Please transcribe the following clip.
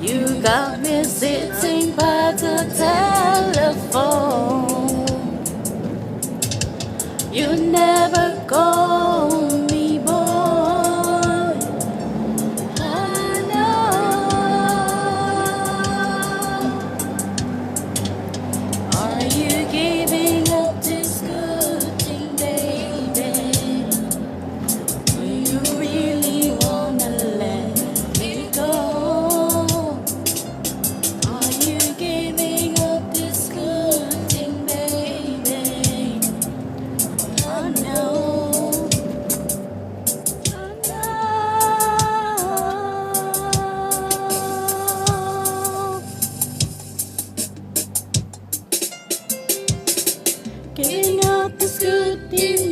You got me sitting by the telephone. You never call me boy. I know. Are you giving up this good thing, baby? Do you really wanna let me go? Are you giving up this good thing, baby? I know, I know. Giving up this good thing,